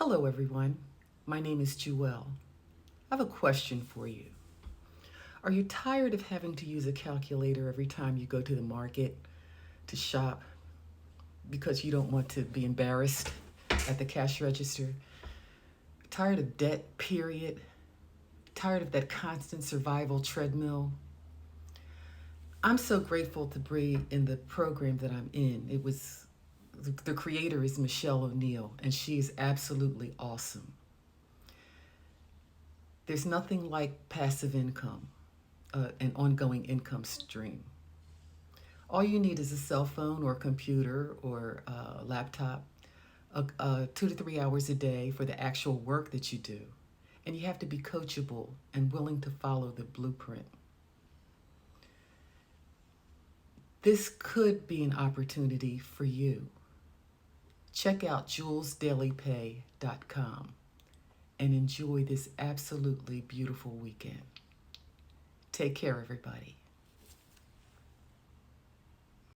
Hello, everyone. My name is Jewel. I have a question for you. Are you tired of having to use a calculator every time you go to the market to shop because you don't want to be embarrassed at the cash register? Tired of debt, period? Tired of that constant survival treadmill? I'm so grateful to be in the program that I'm in. The creator is Michelle O'Neill, and she is absolutely awesome. There's nothing like passive income, an ongoing income stream. All you need is a cell phone or computer or laptop, 2 to 3 hours a day for the actual work that you do. And you have to be coachable and willing to follow the blueprint. This could be an opportunity for you. Check out julesdailypay.com and enjoy this absolutely beautiful weekend. Take care, everybody.